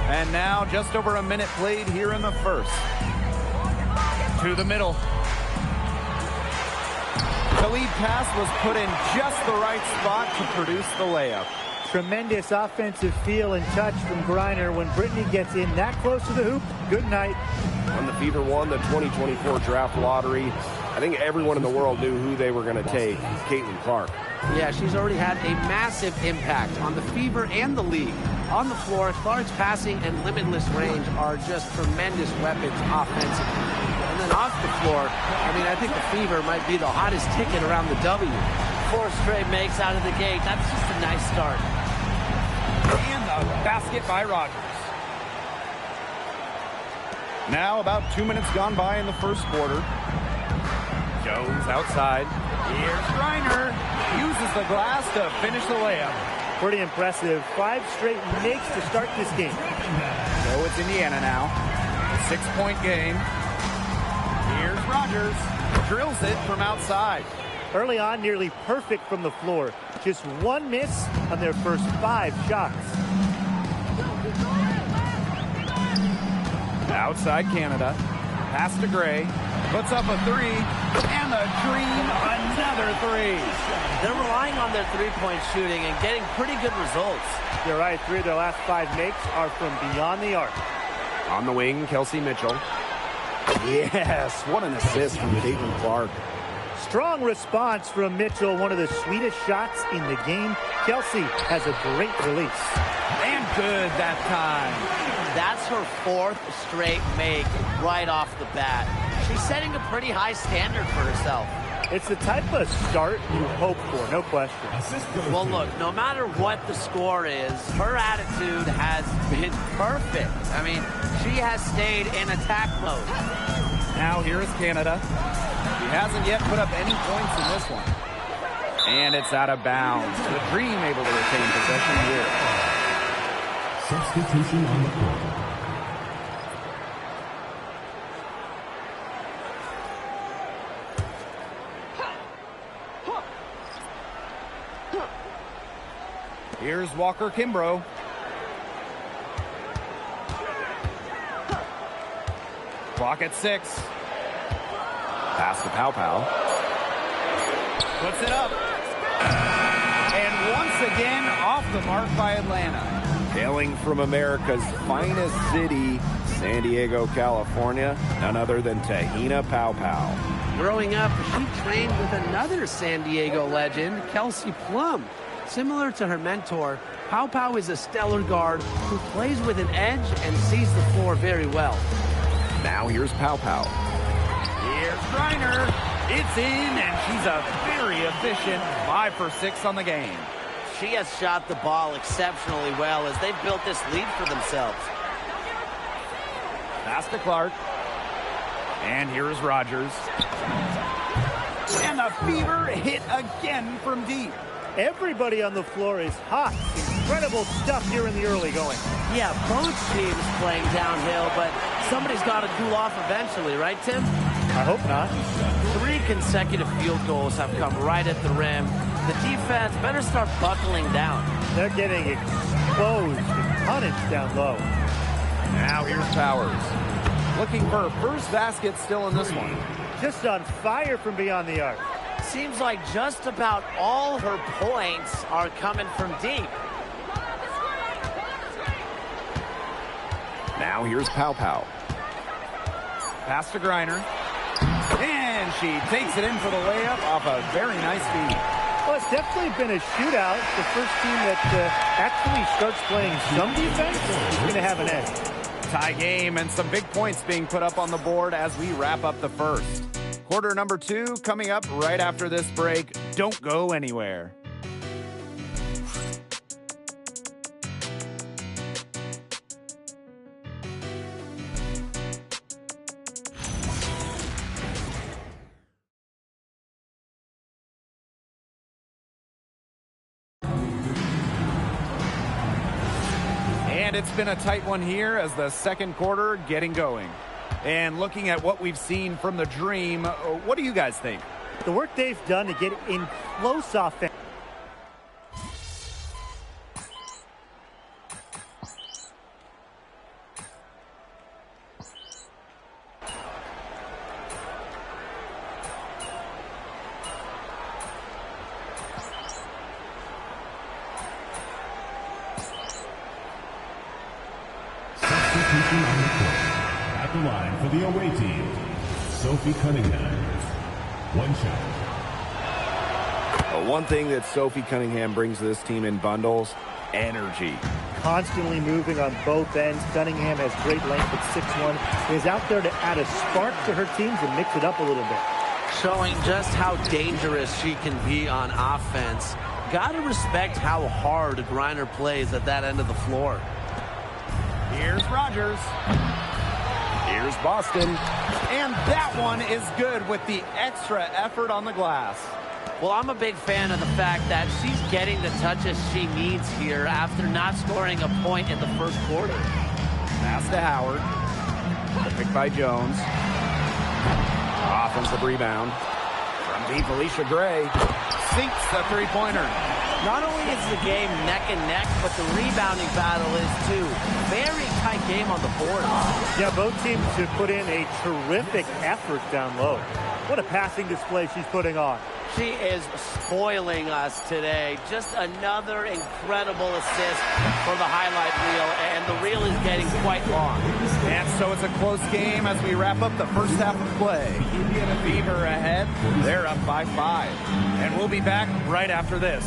And now just over a minute played here in the first. To the middle. The lead pass was put in just the right spot to produce the layup. Tremendous offensive feel and touch from Griner. When Brittany gets in that close to the hoop, good night. When the Fever won the 2024 draft lottery, I think everyone in the world knew who they were going to take, Caitlin Clark. Yeah, she's already had a massive impact on the Fever and the league. On the floor, Clark's passing and limitless range are just tremendous weapons offensively. And then off the floor, I think the Fever might be the hottest ticket around the W. 4 straight makes out of the gate. That's just a nice start. And the basket by Rogers. Now about 2 minutes gone by in the first quarter. Jones outside. Here's Griner. Uses the glass to finish the layup. Pretty impressive. 5 straight makes to start this game. So it's Indiana now. 6-point game. Here's Rogers. Drills it from outside. Early on, nearly perfect from the floor. Just 1 miss on their first 5 shots. Outside Canada. Pass to Gray. Puts up a 3. And the Dream another 3. They're relying on their three-point shooting and getting pretty good results. You're right. 3 of their last 5 makes are from beyond the arc. On the wing, Kelsey Mitchell. Yes, what an assist from Caitlin Clark. Strong response from Mitchell, one of the sweetest shots in the game. Kelsey has a great release. And good that time. That's her 4th straight make right off the bat. She's setting a pretty high standard for herself. It's the type of start you hope for, no question. Well, look, no matter what the score is, her attitude has been perfect. She has stayed in attack mode. Now here is Canada. He hasn't yet put up any points in this one. And it's out of bounds. The Dream able to retain possession here. Substitution on the court. Here's Walker Kimbrough. Clock at 6. Pass to Pow Pow. Puts it up. And once again, off the mark by Atlanta. Hailing from America's finest city, San Diego, California, none other than Tahina Pow Pow. Growing up, she trained with another San Diego legend, Kelsey Plum. Similar to her mentor, Pow Pow is a stellar guard who plays with an edge and sees the floor very well. Now here's Pow Pow. Here's Griner. It's in, and she's a very efficient 5 for 6 on the game. She has shot the ball exceptionally well as they've built this lead for themselves. Pass to Clark. And here is Rogers. And the Fever hit again from deep. Everybody on the floor is hot. Incredible stuff here in the early going. Yeah, both teams playing downhill, but somebody's got to cool off eventually, right, Tim? I hope not. 3 consecutive field goals have come right at the rim. The defense better start buckling down. They're getting exposed and punished down low. Now here's Powers. Looking for her first basket still in this one. Just on fire from beyond the arc. Seems like just about all her points are coming from deep. Now here's Pow Pow. Pass to Griner. And she takes it in for the layup off a very nice feed. Well, it's definitely been a shootout. The first team that actually starts playing some defense is going to have an edge. Tie game and some big points being put up on the board as we wrap up the first. Quarter number 2 coming up right after this break. Don't go anywhere. And it's been a tight one here as the second quarter getting going. And looking at what we've seen from the Dream, what do you guys think? The work they've done to get in close offense. Substitution on the court. At the line for the away team, Sophie Cunningham. One shot. One thing that Sophie Cunningham brings to this team in bundles, energy. Constantly moving on both ends. Cunningham has great length at 6'1". Is out there to add a spark to her teams and mix it up a little bit. Showing just how dangerous she can be on offense. Gotta respect how hard Griner plays at that end of the floor. Here's Rogers. Here's Boston. And that one is good with the extra effort on the glass. Well, I'm a big fan of the fact that she's getting the touches she needs here after not scoring a point in the first quarter. Pass to Howard. The pick by Jones. Offensive rebound. From deep, Alicia Gray sinks the three-pointer. Not only is the game neck and neck, but the rebounding battle is too. Very tight game on the board. Yeah, both teams have put in a terrific effort down low. What a passing display she's putting on. She is spoiling us today. Just another incredible assist for the highlight reel, and the reel is getting quite long. And so it's a close game as we wrap up the first half of play. Fever ahead. They're up by 5. And we'll be back right after this.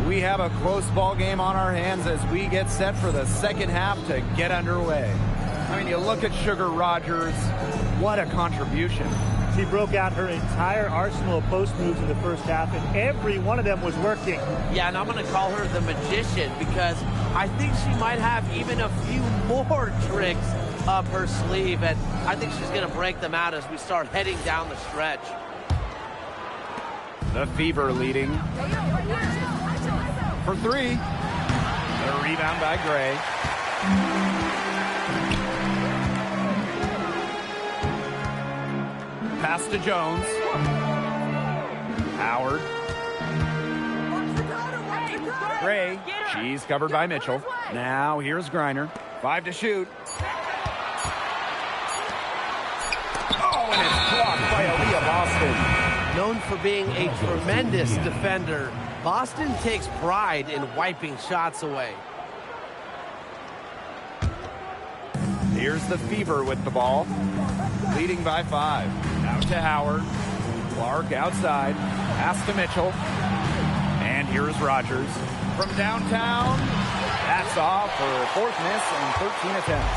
We have a close ball game on our hands as we get set for the second half to get underway. I mean, you look at Sugar Rogers, what a contribution. She broke out her entire arsenal of post moves in the first half, and every one of them was working. Yeah, and I'm going to call her the magician because I think she might have even a few more tricks up her sleeve, and I think she's going to break them out as we start heading down the stretch. The Fever leading for 3. The rebound by Gray. Pass to Jones. Howard. Gray. She's covered by Mitchell. Now here's Griner. 5 to shoot. Oh, and it's blocked by Aaliyah Boston. Known for being a tremendous defender, Boston takes pride in wiping shots away. Here's the Fever with the ball. Leading by 5. Out to Howard. Clark outside. Pass to Mitchell. And here's Rogers. From downtown. That's off for 4th miss and 13 attempts.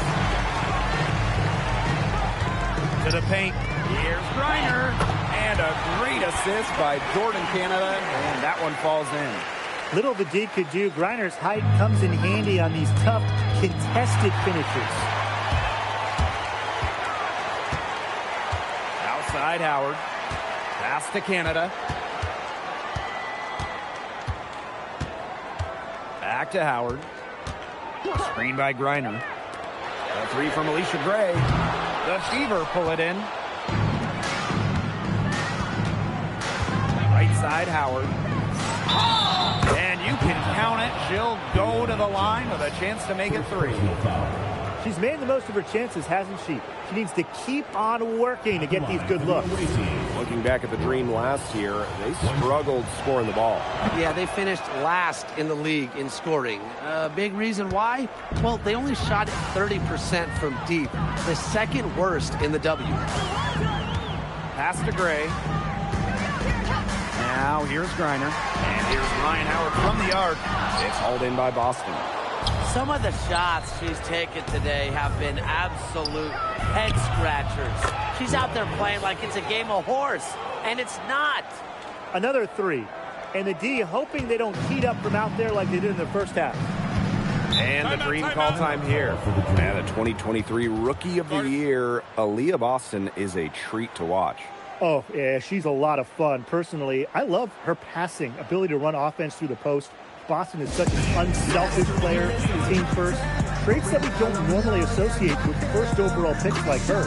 To the paint. Here's Griner. And a great assist by Jordan Canada. And that one falls in. Little the D could do. Griner's height comes in handy on these tough, contested finishes. Outside Howard. Pass to Canada. Back to Howard. Screen by Griner. A 3 from Alicia Gray. The Fever pull it in. Right side Howard. And you can count it. She'll go to the line with a chance to make it 3. She's made the most of her chances, hasn't she? She needs to keep on working to get these good looks. Looking back at the Dream last year, they struggled scoring the ball. Yeah, they finished last in the league in scoring. Big reason why? Well, they only shot 30% from deep, the second worst in the W. Pass to Gray. Now here's Griner. And here's Ryan Howard from the arc. It's hauled in by Boston. Some of the shots she's taken today have been absolute head scratchers. She's out there playing like it's a game of horse, and it's not. Another 3. And the D hoping they don't heat up from out there like they did in the first half. And the Dream call time here. And the 2023 Rookie of the Year, Aaliyah Boston, is a treat to watch. Oh, yeah, she's a lot of fun. Personally, I love her passing, ability to run offense through the post. Boston is such an unselfish player, team first. Traits that we don't normally associate with first overall picks like her.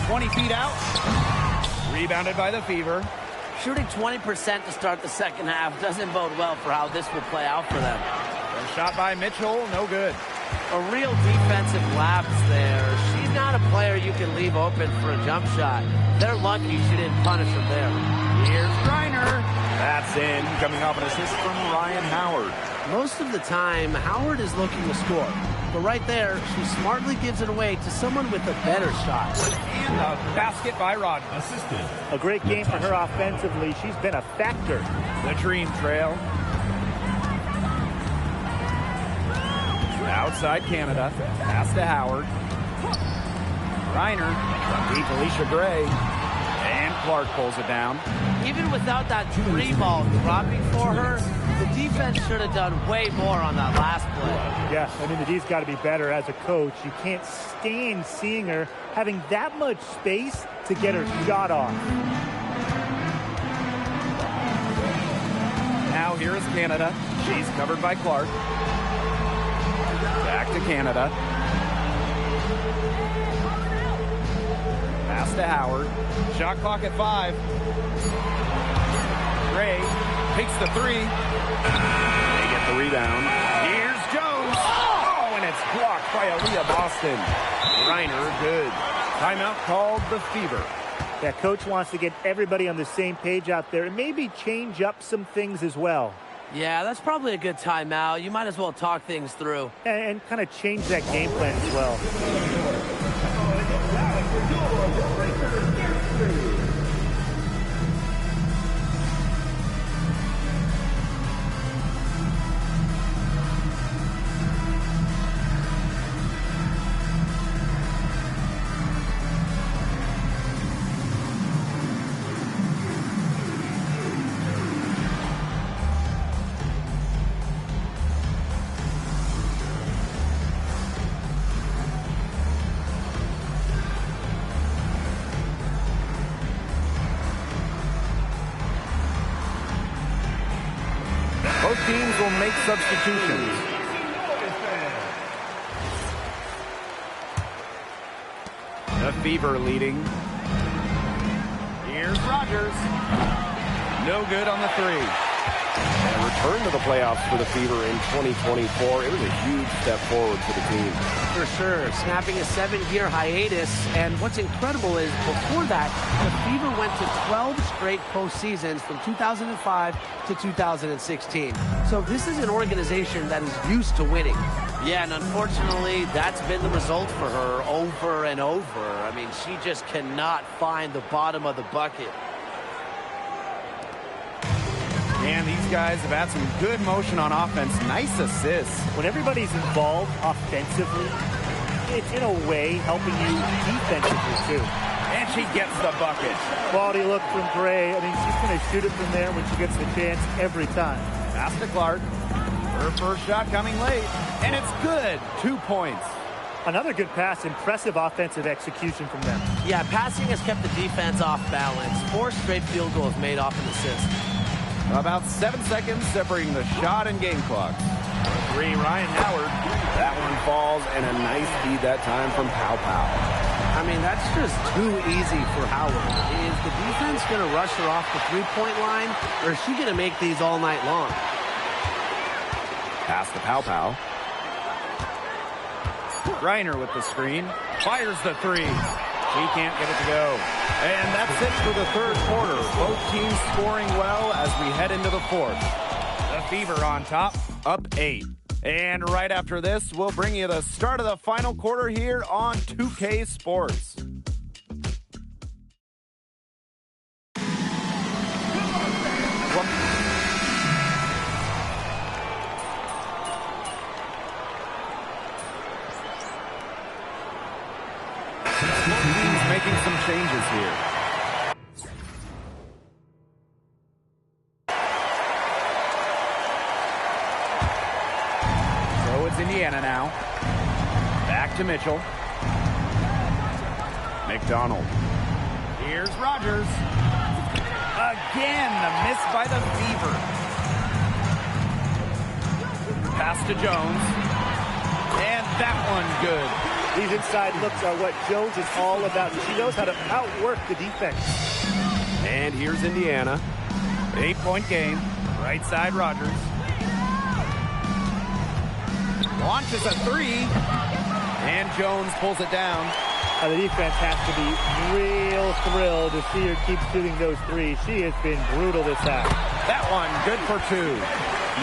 20 feet out. Rebounded by the Fever. Shooting 20% to start the second half doesn't bode well for how this will play out for them. A shot by Mitchell, no good. A real defensive lapse there. She's not a player you can leave open for a jump shot. They're lucky she didn't punish him there. Here's Reiner. That's in, coming off an assist from Ryan Howard. Most of the time, Howard is looking to score. But right there, she smartly gives it away to someone with a better shot. And a basket by Rodman. Assistant. A great game for her offensively. She's been a factor. The Dream Trail. Outside Canada. Pass to Howard. Reiner. From deep, Alicia Gray. And Clark pulls it down. Even without that three ball dropping for her, the defense should have done way more on that last play. Yeah, I mean, the D's got to be better as a coach. You can't stand seeing her having that much space to get her shot off. Now here is Canada. She's covered by Clark. Back to Canada. Pass to Howard. Shot clock at 5. Gray takes the 3. They get the rebound. Here's Jones. Oh, and it's blocked by Aaliyah Boston. Reiner, good. Timeout called the Fever. That coach wants to get everybody on the same page out there and maybe change up some things as well. Yeah, that's probably a good timeout. You might as well talk things through. And kind of change that game plan as well. Both teams will make substitutions. The Fever leading. Here's Rogers. No good on the 3. And return to the playoffs for the Fever in 2024. It was a huge step forward for the team. For sure, snapping a 7-year hiatus. And what's incredible is before that, the Fever went to 12 straight postseasons from 2005 to 2016. So this is an organization that is used to winning. Yeah, and unfortunately, that's been the result for her over and over. I mean, she just cannot find the bottom of the bucket. And these guys have had some good motion on offense. Nice assists. When everybody's involved offensively, it's in a way helping you defensively too. And she gets the bucket. Quality look from Gray. I mean, she's going to shoot it from there when she gets the chance every time. Pass to Clark. Her first shot coming late. And it's good. 2 points. Another good pass. Impressive offensive execution from them. Yeah, passing has kept the defense off balance. 4 straight field goals made off an assist. About 7 seconds separating the shot and game clock. 3, Ryan Howard. That one falls, and a nice feed that time from Pow Pow. I mean, that's just too easy for Howard. Is the defense going to rush her off the three-point line, or is she going to make these all night long? Pass to Pow Pow. Reiner with the screen. Fires the 3. He can't get it to go. And that's it for the third quarter. Both teams scoring well as we head into the fourth. The Fever on top, up 8. And right after this, we'll bring you the start of the final quarter here on 2K Sports. Making some changes here. So it's Indiana now. Back to Mitchell. McDonald. Here's Rogers. Again, the miss by the Fever. Pass to Jones. And that one good. These inside looks are what Jones is all about, and she knows how to outwork the defense. And here's Indiana. 8-point game. Right side, Rogers. Launches a three. And Jones pulls it down. The defense has to be real thrilled to see her keep shooting those threes. She has been brutal this half. That one, good for two.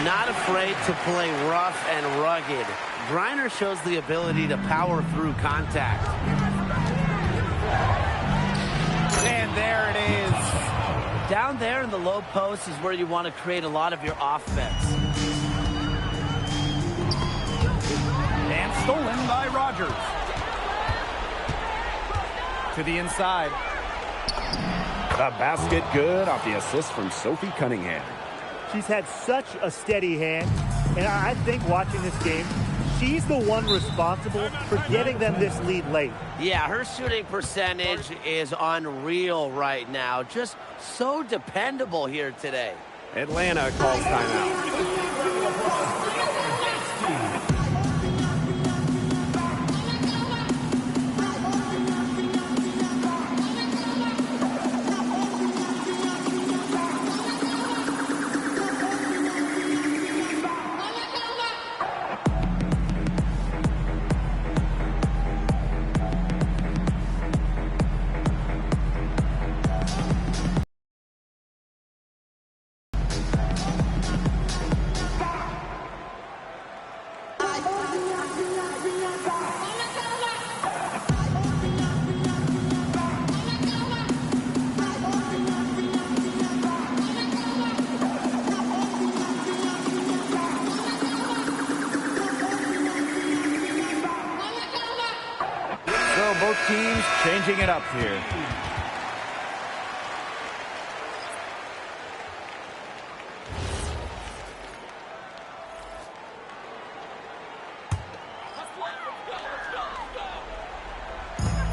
Not afraid to play rough and rugged. Griner shows the ability to power through contact. And there it is. Down there in the low post is where you want to create a lot of your offense. And stolen by Rogers. To the inside. The basket good off the assist from Sophie Cunningham. She's had such a steady hand, and I think watching this game, she's the one responsible for getting them this lead late. Yeah, her shooting percentage is unreal right now. Just so dependable here today. Atlanta calls timeout. Both teams changing it up here.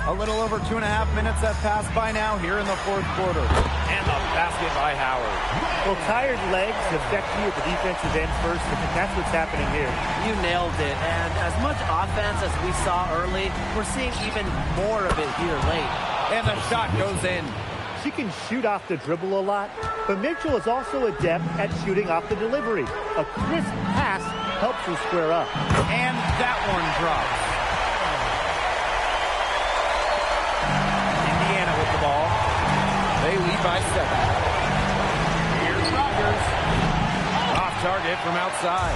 A little over 2.5 minutes have passed by now here in the fourth quarter. And the basket by Howard. Well, tired legs affect you at the defensive end first, and that's what's happening here. You nailed it. And as much offense as we saw early, we're seeing even more of it here late. And the shot goes in. She can shoot off the dribble a lot, but Mitchell is also adept at shooting off the delivery. A crisp pass helps her square up. And that one drops. Indiana with the ball. They lead by 7. Here's Rogers. Off target from outside.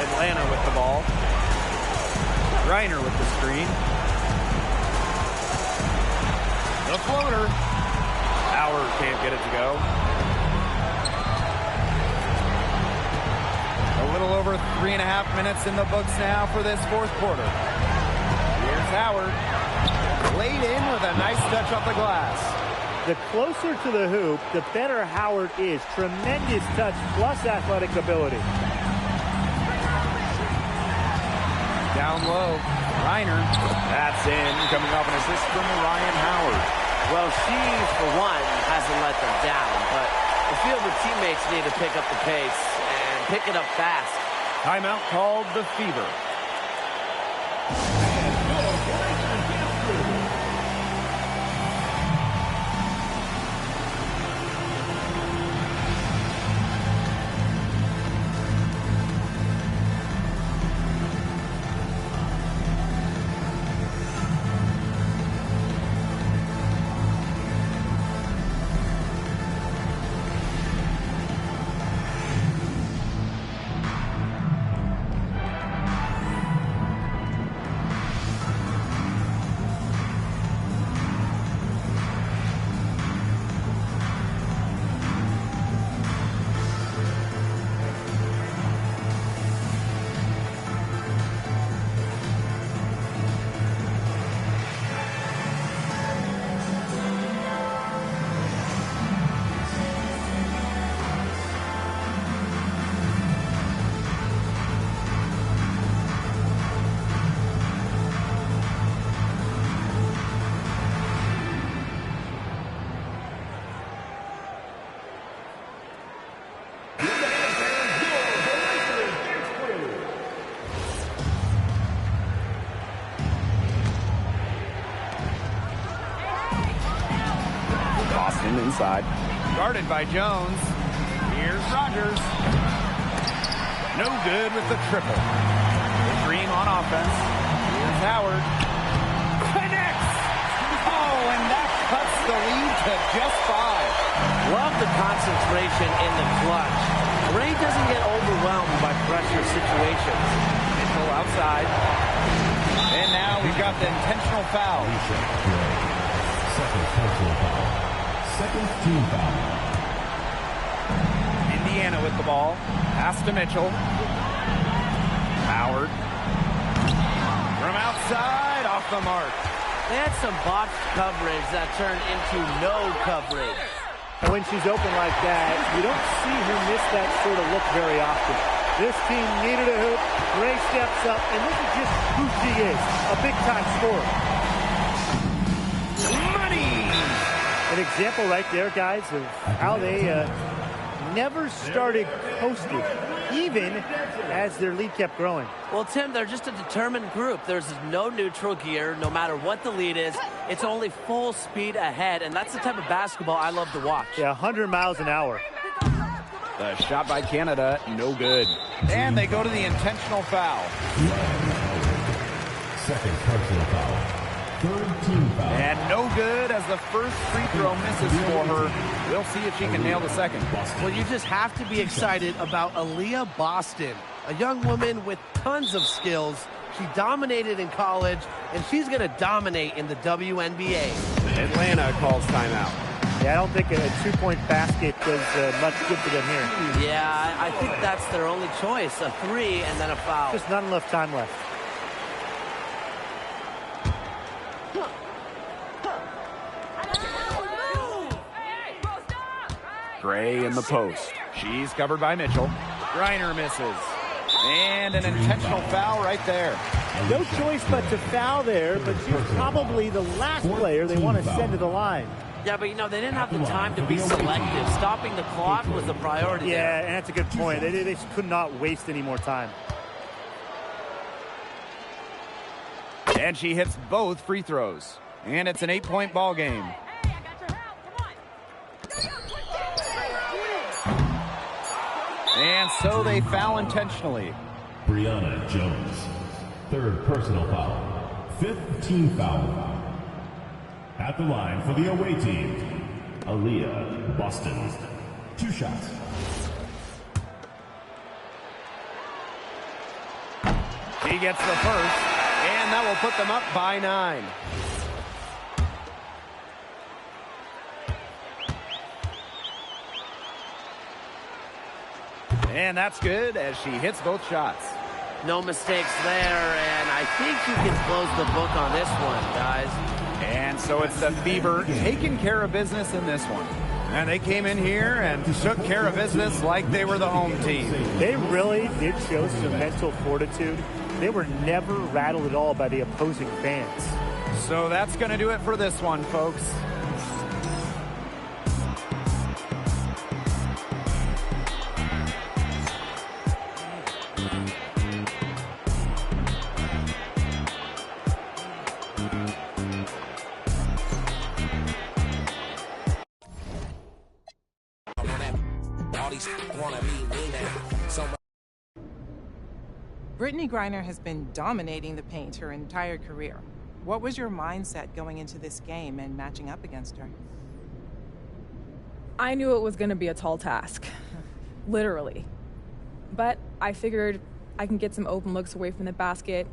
Atlanta with the ball. Griner with the screen. The floater. Howard can't get it to go. A little over 3.5 minutes in the books now for this fourth quarter. Here's Howard. Laid in with a nice touch off the glass. The closer to the hoop, the better Howard is. Tremendous touch plus athletic ability. Down low. Reiner. That's in. Coming off an assist from Ryan Howard. Well, she, for one, hasn't let them down, but the field of teammates need to pick up the pace and pick it up fast. Timeout called the Fever. Boston inside. Guarded by Jones. Here's Rogers. No good with the triple. The Dream on offense. Here's Howard. Connects! Oh, and that cuts the lead to just 5. Love the concentration in the clutch. Ray doesn't get overwhelmed by pressure situations. Mitchell outside. And now we've got the intentional foul. Second personal foul. Second team foul. Indiana with the ball. Pass to Mitchell. Howard. From outside, off the mark. They had some botched coverage that turned into no coverage. And when she's open like that, you don't see her miss that sort of look very often. This team needed a hoop. Ray steps up, and this is just who she is, a big-time scorer. Money! An example right there, guys, of how they never started coasting, even as their lead kept growing. Well, Tim, they're just a determined group. There's no neutral gear, no matter what the lead is. It's only full speed ahead, and that's the type of basketball I love to watch. Yeah, 100 miles an hour. The shot by Canada, no good. And they go to the intentional foul. Second personal foul. Third team foul. And no good as the first free throw misses for her. We'll see if she can nail the second. Well, you just have to be excited about Aaliyah Boston, a young woman with tons of skills. She dominated in college, and she's going to dominate in the WNBA. Atlanta calls timeout. Yeah, I don't think a two-point basket does much good for them here. Yeah, I think that's their only choice, a 3 and then a foul. Just not enough time left. Gray in the post. She's covered by Mitchell. Griner misses. And an intentional foul right there. No choice but to foul there, but she's probably the last player they want to send to the line. Yeah, but, you know, they didn't have the time to be selective. Stopping the clock was the priority there. Yeah, and that's a good point. They could not waste any more time. And she hits both free throws. And it's an 8-point ball game. And so they foul intentionally. Brianna Jones. Third personal foul. Fifth team foul. At the line for the away team, Aaliyah Boston. 2 shots. She gets the first, and that will put them up by 9. And that's good as she hits both shots. No mistakes there, and I think you can close the book on this one, guys. And so it's the Fever taking care of business in this one. And they came in here and took care of business like they were the home team. They really did show some mental fortitude. They were never rattled at all by the opposing fans. So that's going to do it for this one, folks. Brittany Griner has been dominating the paint her entire career. What was your mindset going into this game and matching up against her? I knew it was going to be a tall task, literally. But I figured I can get some open looks away from the basket,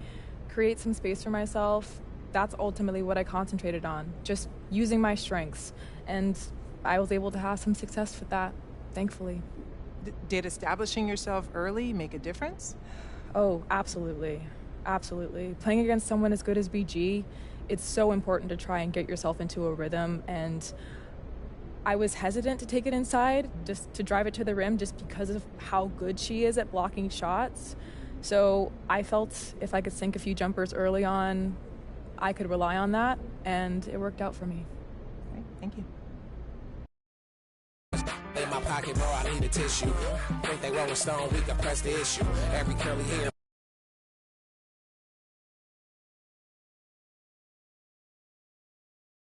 create some space for myself. That's ultimately what I concentrated on, just using my strengths. And I was able to have some success with that, thankfully. Did establishing yourself early make a difference? Oh, absolutely. Absolutely. Playing against someone as good as BG, it's so important to try and get yourself into a rhythm. And I was hesitant to take it inside, just to drive it to the rim, just because of how good she is at blocking shots. So I felt if I could sink a few jumpers early on, I could rely on that, and it worked out for me. Great. Thank you. In my pocket, bro, I need a tissue. Think they Rolling Stone, we can press the issue. Every curly hair.